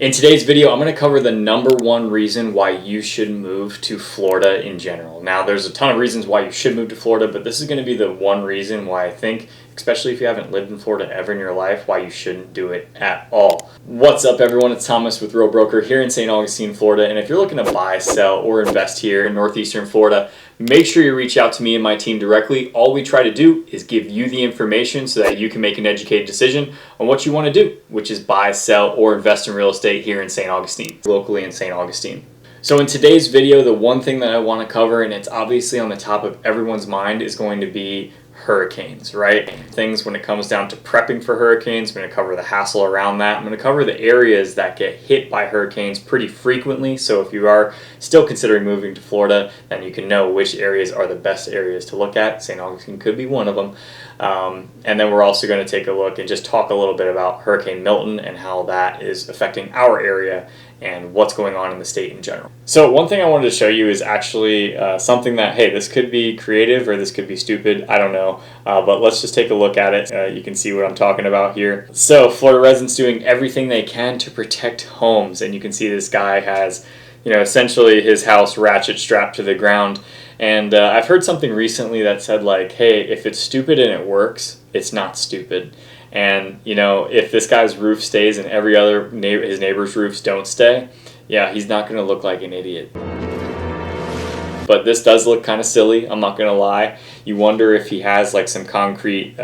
In today's video, I'm going to cover the #1 reason why you should move to Florida in general. Now, there's a ton of reasons why you should move to Florida, but this is going to be the one reason why I think, especially if you haven't lived in Florida ever in your life, why you shouldn't do it at all. What's up, everyone? It's Thomas with Real Broker here in St. Augustine, Florida. And if you're looking to buy, sell, or invest here in northeastern Florida, make sure you reach out to me and my team directly. All we try to do is give you the information so that you can make an educated decision on what you want to do, which is buy, sell, or invest in real estate here in St. Augustine, locally in St. Augustine. So in today's video, the one thing that I want to cover, and it's obviously on the top of everyone's mind, is going to be hurricanes, right? Things when it comes down to prepping for hurricanes. I'm going to cover the hassle around that. I'm going to cover the areas that get hit by hurricanes pretty frequently. So if you are still considering moving to Florida, then you can know which areas are the best areas to look at. St. Augustine could be one of them. And then we're also going to take a look and just talk a little bit about Hurricane Milton and how that is affecting our area and what's going on in the state in general. So one thing I wanted to show you is actually something that, hey, this could be creative or this could be stupid, I don't know, but let's just take a look at it. You can see what I'm talking about here. So Florida residents doing everything they can to protect homes, and you can see this guy has, essentially his house ratchet strapped to the ground. And I've heard something recently that said, like, hey, if it's stupid and it works, it's not stupid. And, if this guy's roof stays and every other his neighbor's roofs don't stay, yeah, he's not going to look like an idiot. But this does look kind of silly, I'm not going to lie. You wonder if he has like some concrete,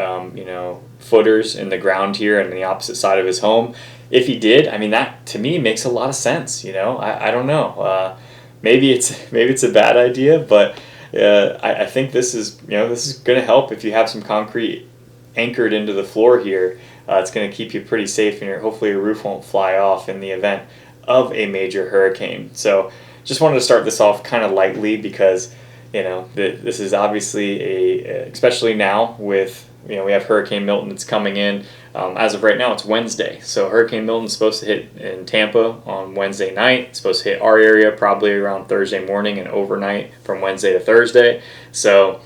footers in the ground here and the opposite side of his home. If he did, I mean, that to me makes a lot of sense, I don't know. Maybe it's a bad idea, but I think this is going to help if you have some concrete anchored into the floor here. It's going to keep you pretty safe, and hopefully your roof won't fly off in the event of a major hurricane. So just wanted to start this off kind of lightly because this is obviously especially now with we have Hurricane Milton that's coming in. As of right now, it's Wednesday. So Hurricane Milton's supposed to hit in Tampa on Wednesday night. It's supposed to hit our area probably around Thursday morning and overnight from Wednesday to Thursday. So,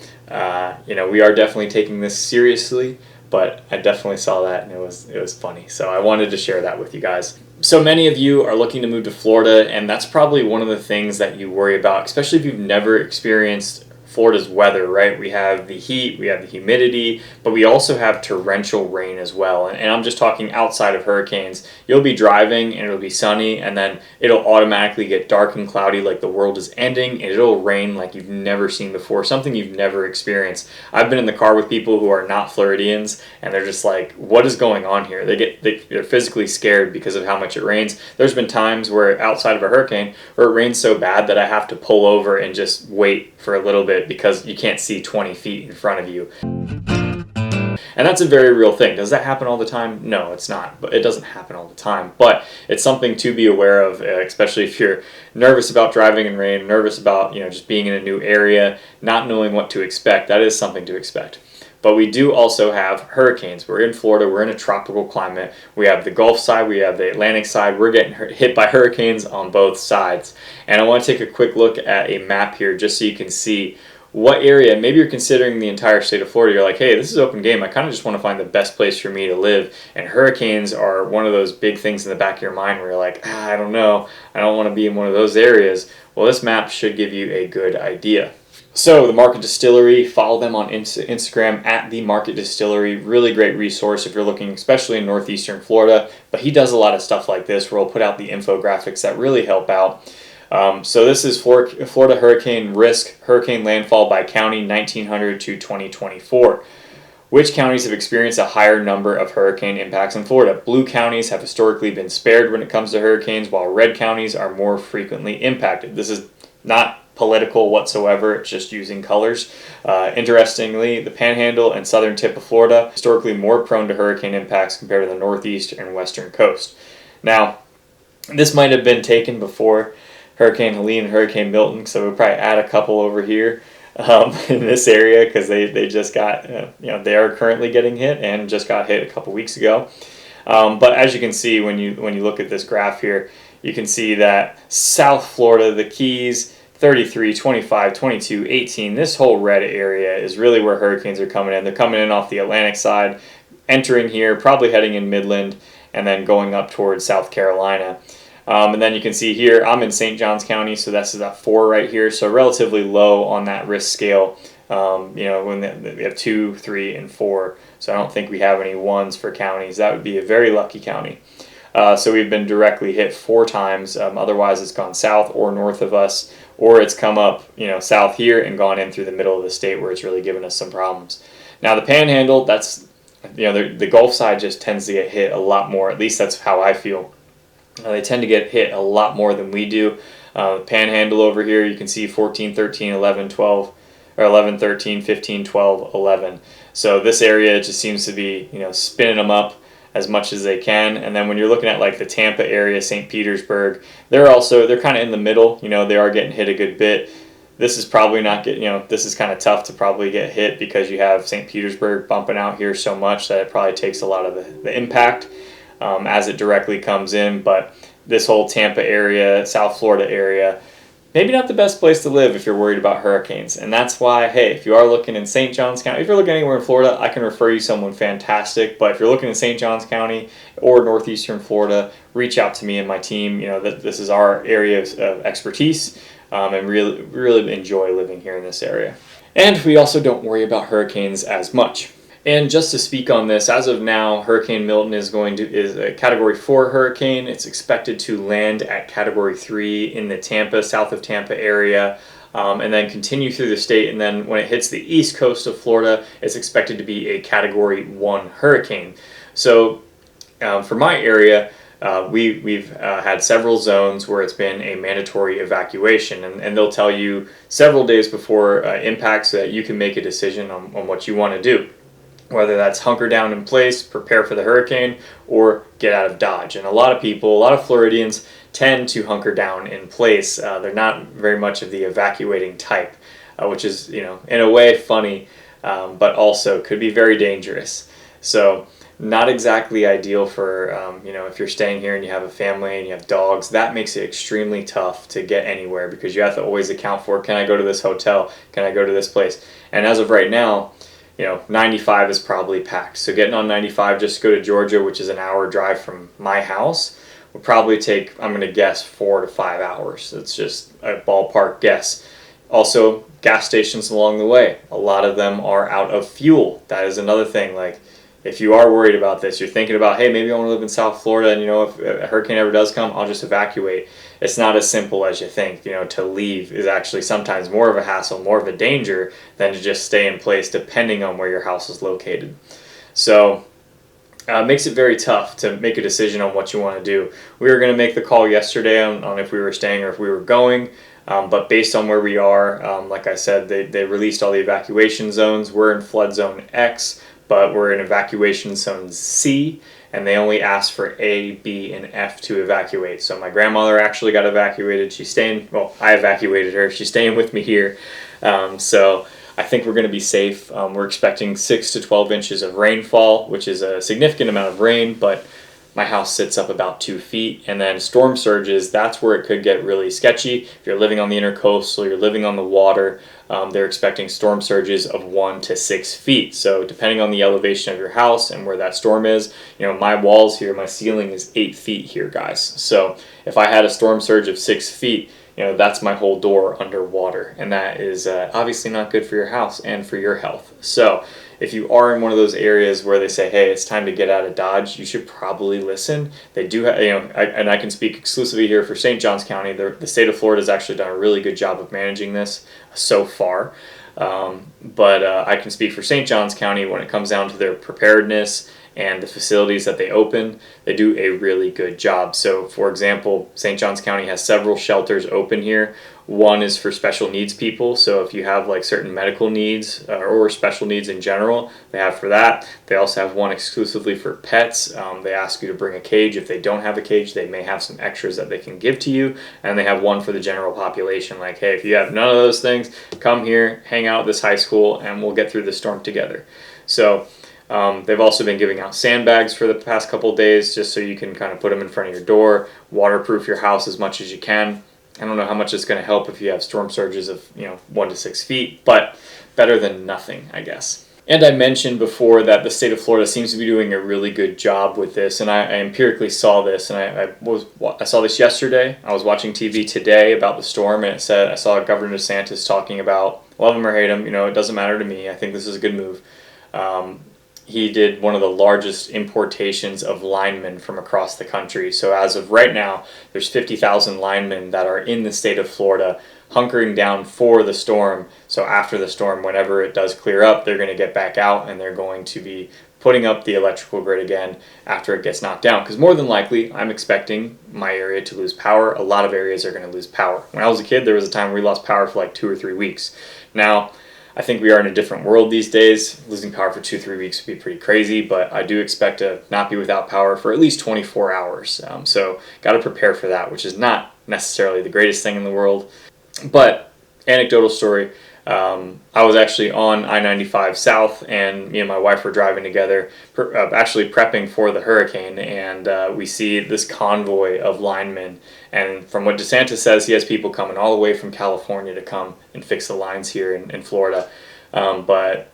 we are definitely taking this seriously, but I definitely saw that and it was funny. So I wanted to share that with you guys. So many of you are looking to move to Florida, and that's probably one of the things that you worry about, especially if you've never experienced Florida's weather, right? We have the heat, we have the humidity, but we also have torrential rain as well. And I'm just talking outside of hurricanes. You'll be driving and it'll be sunny, and then it'll automatically get dark and cloudy like the world is ending, and it'll rain like you've never seen before, something you've never experienced. I've been in the car with people who are not Floridians, and they're just like, what is going on here? They're physically scared because of how much it rains. There's been times where outside of a hurricane where it rains so bad that I have to pull over and just wait for a little bit because you can't see 20 feet in front of you. And that's a very real thing. Does that happen all the time? No, it's not. But it doesn't happen all the time. But it's something to be aware of, especially if you're nervous about driving in rain, nervous about just being in a new area, not knowing what to expect. That is something to expect. But we do also have hurricanes. We're in Florida. We're in a tropical climate. We have the Gulf side. We have the Atlantic side. We're getting hit by hurricanes on both sides. And I want to take a quick look at a map here just so you can see what area. Maybe you're considering the entire state of Florida. You're like, hey, this is open game. I kind of just want to find the best place for me to live. And hurricanes are one of those big things in the back of your mind where you're like, I don't know. I don't want to be in one of those areas. Well, this map should give you a good idea. So the Market Distillery, follow them on Instagram at the Market Distillery. Really great resource if you're looking, especially in northeastern Florida. But he does a lot of stuff like this where he'll put out the infographics that really help out. So this is Florida Hurricane Risk, Hurricane Landfall by County, 1900 to 2024. Which counties have experienced a higher number of hurricane impacts in Florida? Blue counties have historically been spared when it comes to hurricanes, while red counties are more frequently impacted. This is not political whatsoever, it's just using colors. Interestingly, the Panhandle and southern tip of Florida historically more prone to hurricane impacts compared to the northeast and western coast. Now, this might have been taken before Hurricane Helene and Hurricane Milton, so we'll probably add a couple over here in this area because they just got, they are currently getting hit and just got hit a couple weeks ago. But as you can see when you look at this graph here, you can see that South Florida, the Keys, 33, 25, 22, 18, this whole red area is really where hurricanes are coming in. They're coming in off the Atlantic side, entering here, probably heading in Midland, and then going up towards South Carolina. And then you can see here, I'm in St. Johns County, so this is a 4 right here, so relatively low on that risk scale. When we have 2, 3, and 4, so I don't think we have any 1s for counties. That would be a very lucky county. So we've been directly hit 4 times. Otherwise, it's gone south or north of us, or it's come up, south here and gone in through the middle of the state where it's really given us some problems. Now the Panhandle, that's the Gulf side just tends to get hit a lot more. At least that's how I feel. They tend to get hit a lot more than we do. Panhandle over here, you can see 14, 13, 11, 12, or 11, 13, 15, 12, 11. So this area just seems to be, spinning them up as much as they can. And then when you're looking at like the Tampa area, St. Petersburg, they're kind of in the middle. They are getting hit a good bit. This is probably not this is kind of tough to probably get hit because you have St. Petersburg bumping out here so much that it probably takes a lot of the impact as it directly comes in. But this whole Tampa area, South Florida area, maybe not the best place to live if you're worried about hurricanes. And that's why, hey, if you are looking in St. Johns County, if you're looking anywhere in Florida, I can refer you someone fantastic. But if you're looking in St. Johns County or northeastern Florida, reach out to me and my team. This is our area of expertise, and really, really enjoy living here in this area. And we also don't worry about hurricanes as much. And just to speak on this, as of now, Hurricane Milton is a Category 4 hurricane. It's expected to land at Category 3 in the south of Tampa area, and then continue through the state. And then when it hits the east coast of Florida, it's expected to be a Category 1 hurricane. So for my area, we've had several zones where it's been a mandatory evacuation, and they'll tell you several days before impact so that you can make a decision on what you want to do. Whether that's hunker down in place, prepare for the hurricane, or get out of Dodge. And a lot of Floridians tend to hunker down in place. They're not very much of the evacuating type, which is, in a way funny, but also could be very dangerous. So not exactly ideal for, if you're staying here and you have a family and you have dogs. That makes it extremely tough to get anywhere because you have to always account for, can I go to this hotel? Can I go to this place? And as of right now, 95 is probably packed. So getting on 95 just to go to Georgia, which is an hour drive from my house, would probably take, I'm going to guess, 4 to 5 hours. It's just a ballpark guess. Also, gas stations along the way. A lot of them are out of fuel. That is another thing. Like, if you are worried about this, you're thinking about, hey, maybe I want to live in South Florida, and if a hurricane ever does come, I'll just evacuate. It's not as simple as you think. To leave is actually sometimes more of a hassle, more of a danger than to just stay in place depending on where your house is located. So it makes it very tough to make a decision on what you want to do. We were going to make the call yesterday on if we were staying or if we were going. But based on where we are, like I said, they released all the evacuation zones. We're in flood zone X, but we're in evacuation zone C, and they only asked for A, B, and F to evacuate. So my grandmother actually got evacuated. I evacuated her. She's staying with me here. So I think we're going to be safe. We're expecting 6 to 12 inches of rainfall, which is a significant amount of rain, but my house sits up about 2 feet. And then storm surges, that's where it could get really sketchy. If you're living on the intercoastal, you're living on the water, they're expecting storm surges of 1 to 6 feet. So depending on the elevation of your house and where that storm is, my walls here, my ceiling is 8 feet here, guys. So if I had a storm surge of 6 feet, that's my whole door underwater. And that is obviously not good for your house and for your health. So if you are in one of those areas where they say, hey, it's time to get out of Dodge, you should probably listen. They do have, and I can speak exclusively here for St. Johns County. The state of Florida has actually done a really good job of managing this so far. But I can speak for St. Johns County when it comes down to their preparedness and the facilities that they open. They do a really good job. So, for example, St. Johns County has several shelters open here. One is for special needs people. So if you have like certain medical needs or special needs in general, they have for that. They also have one exclusively for pets. They ask you to bring a cage. If they don't have a cage, they may have some extras that they can give to you. And they have one for the general population. Like, hey, if you have none of those things, come here, hang out at this high school, and we'll get through the storm together. So they've also been giving out sandbags for the past couple of days just so you can kind of put them in front of your door, waterproof your house as much as you can. I don't know how much it's going to help if you have storm surges of 1 to 6 feet, but better than nothing, I guess. And I mentioned before that the state of Florida seems to be doing a really good job with this, and I empirically saw this, and I saw this yesterday. I was watching TV today about the storm, and it said I saw Governor DeSantis talking about love him or hate him, it doesn't matter to me. I think this is a good move. He did one of the largest importations of linemen from across the country. So as of right now, there's 50,000 linemen that are in the state of Florida hunkering down for the storm. So after the storm, whenever it does clear up, they're going to get back out and they're going to be putting up the electrical grid again after it gets knocked down. Because more than likely, I'm expecting my area to lose power. A lot of areas are going to lose power. When I was a kid, there was a time where we lost power for like 2 or 3 weeks. Now, I think we are in a different world these days. Losing power for 2-3 weeks would be pretty crazy, but I do expect to not be without power for at least 24 hours. So got to prepare for that, which is not necessarily the greatest thing in the world. But anecdotal story, I was actually on I-95 South, and me and my wife were driving together, actually prepping for the hurricane, and we see this convoy of linemen. And from what DeSantis says, he has people coming all the way from California to come and fix the lines here in Florida. But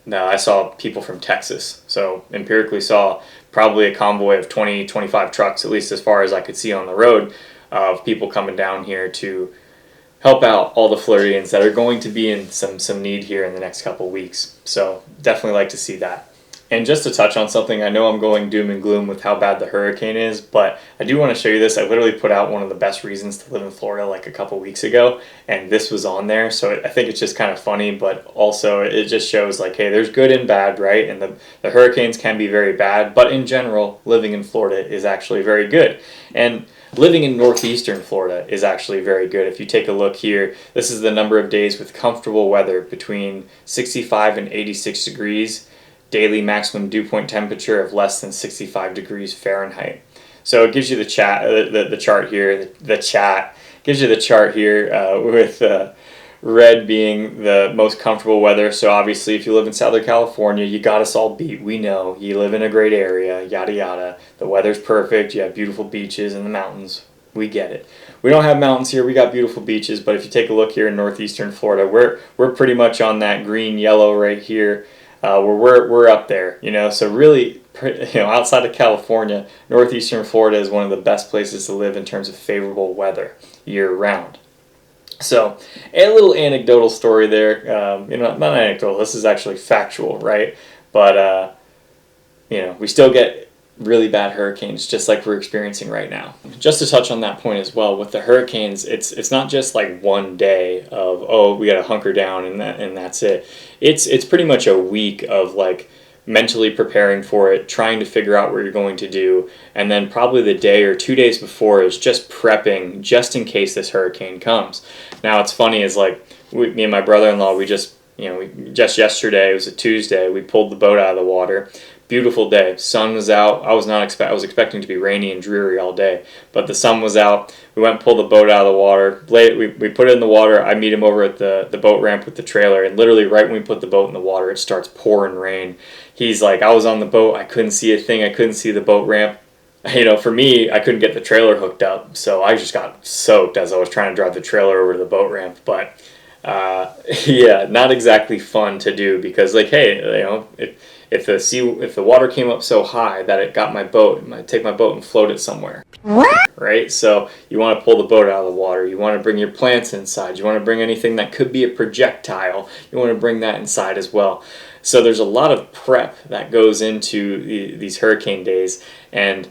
no, I saw people from Texas, so empirically saw probably a convoy of 20, 25 trucks, at least as far as I could see on the road, of people coming down here to help out all the Floridians that are going to be in some need here in the next couple weeks. So definitely like to see that. And just to touch on something, I know I'm going doom and gloom with how bad the hurricane is, but I do want to show you this. I literally put out one of the best reasons to live in Florida like a couple weeks ago, and this was on there. So I think it's just kind of funny, but also it just shows like, hey, there's good and bad, right? And the hurricanes can be very bad, but in general, living in Florida is actually very good. And living in northeastern Florida is actually very good. If you take a look here, this is the number of days with comfortable weather between 65 and 86 degrees, daily maximum dew point temperature of less than 65 degrees Fahrenheit. So it gives you the chart here. The chat gives you the chart here with red being the most comfortable weather. So obviously, if you live in Southern California, you got us all beat. We know you live in a great area. Yada yada. The weather's perfect. You have beautiful beaches and the mountains. We get it. We don't have mountains here. We got beautiful beaches. But if you take a look here in northeastern Florida, we're pretty much on that green yellow right here. Where we're up there, so really, outside of California, northeastern Florida is one of the best places to live in terms of favorable weather year round. So, a little anecdotal story there, not anecdotal, this is actually factual, right? But, we still get really bad hurricanes just like we're experiencing right now. Just to touch on that point as well, with the hurricanes, it's not just like one day of, we got to hunker down and that's it. It's pretty much a week of like mentally preparing for it, trying to figure out what you're going to do, and then probably the day or 2 days before is just prepping just in case this hurricane comes. Now it's funny is like me and my brother-in-law, we just yesterday, it was a Tuesday, we pulled the boat out of the water. Beautiful day. Sun was out. I was expecting to be rainy and dreary all day, but the sun was out. We went and pulled the boat out of the water. We put it in the water. I meet him over at the boat ramp with the trailer, and literally right when we put the boat in the water, it starts pouring rain. He's like, I was on the boat. I couldn't see a thing. I couldn't see the boat ramp. For me, I couldn't get the trailer hooked up, so I just got soaked as I was trying to drive the trailer over to the boat ramp. But yeah, not exactly fun to do because, like, hey, if the water came up so high that it got my boat, I might take my boat and float it somewhere. Right? So you want to pull the boat out of the water. You want to bring your plants inside. You want to bring anything that could be a projectile. You want to bring that inside as well. So there's a lot of prep that goes into these hurricane days. And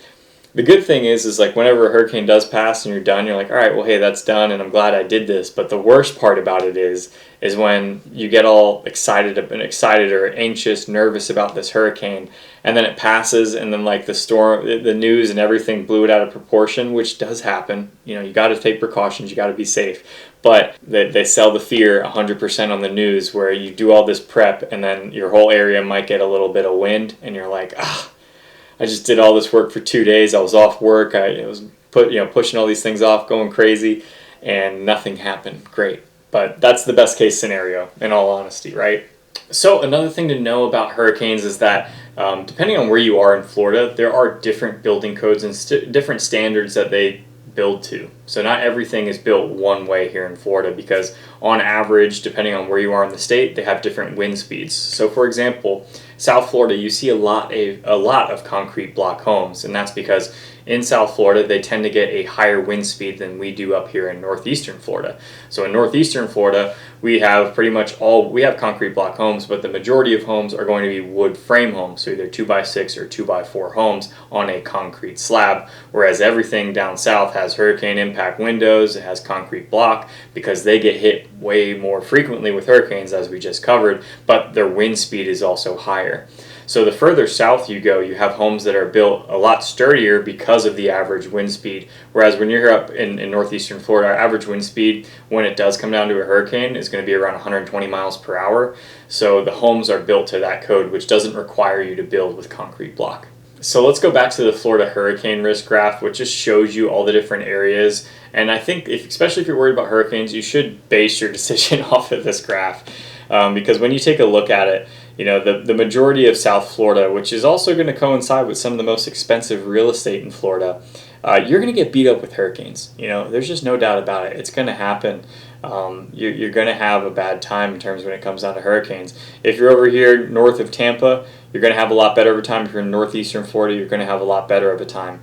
the good thing is like whenever a hurricane does pass and you're done, you're like, all right, well, hey, that's done and I'm glad I did this. But the worst part about it is when you get all excited or anxious, nervous about this hurricane, and then it passes and then like the storm, the news and everything blew it out of proportion, which does happen. You got to take precautions, you got to be safe. But they sell the fear 100% on the news where you do all this prep and then your whole area might get a little bit of wind and you're like, I just did all this work for 2 days. I was off work. I was pushing all these things off, going crazy, and nothing happened. Great. But that's the best case scenario, in all honesty, right? So another thing to know about hurricanes is that depending on where you are in Florida, there are different building codes and different standards that they build to. So not everything is built one way here in Florida, because on average, depending on where you are in the state, they have different wind speeds. So for example, South Florida, you see a lot of concrete block homes, and that's because in South Florida, they tend to get a higher wind speed than we do up here in northeastern Florida. So in northeastern Florida, we have concrete block homes, but the majority of homes are going to be wood frame homes, so either 2x6 or 2x4 homes on a concrete slab, whereas everything down south has hurricane impact windows, it has concrete block, because they get hit way more frequently with hurricanes, as we just covered, but their wind speed is also higher. So the further south you go, you have homes that are built a lot sturdier because of the average wind speed. Whereas when you're here up in northeastern Florida, our average wind speed, when it does come down to a hurricane, is going to be around 120 miles per hour. So the homes are built to that code, which doesn't require you to build with concrete block. So let's go back to the Florida hurricane risk graph, which just shows you all the different areas. And I think, especially if you're worried about hurricanes, you should base your decision off of this graph. Because when you take a look at it, the majority of South Florida, which is also going to coincide with some of the most expensive real estate in Florida, you're going to get beat up with hurricanes. There's just no doubt about it. It's going to happen. You're going to have a bad time in terms when it comes down to hurricanes. If you're over here north of Tampa, you're going to have a lot better of a time. If you're in northeastern Florida, you're going to have a lot better of a time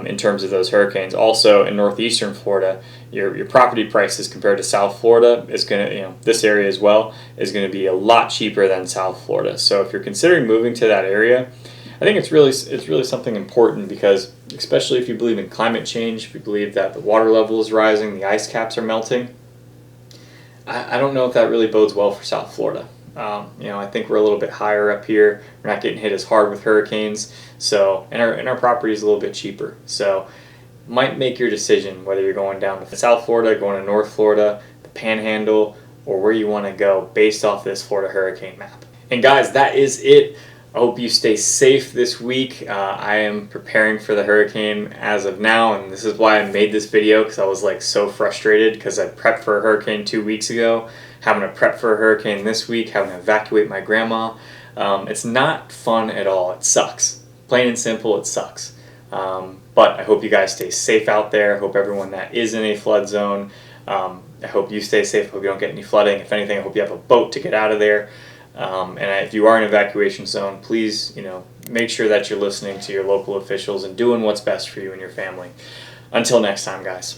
in terms of those hurricanes. Also in northeastern Florida, your property prices compared to South Florida is going to, this area as well, is going to be a lot cheaper than South Florida. So if you're considering moving to that area, I think it's really something important, because especially if you believe in climate change, if you believe that the water level is rising, the ice caps are melting, I don't know if that really bodes well for South Florida. I think we're a little bit higher up here. We're not getting hit as hard with hurricanes, so and our property is a little bit cheaper. So might make your decision whether you're going down to South Florida, going to North Florida, the Panhandle, or where you want to go based off this Florida hurricane map. And guys, that is it. I hope you stay safe this week. I am preparing for the hurricane as of now, and this is why I made this video, because I was so frustrated, because I prepped for a hurricane 2 weeks ago, having to prep for a hurricane this week, having to evacuate my grandma. It's not fun at all. It sucks. Plain and simple, it sucks. But I hope you guys stay safe out there. I hope everyone that is in a flood zone, I hope you stay safe. I hope you don't get any flooding. If anything, I hope you have a boat to get out of there. And if you are in an evacuation zone, please, make sure that you're listening to your local officials and doing what's best for you and your family. Until next time, guys.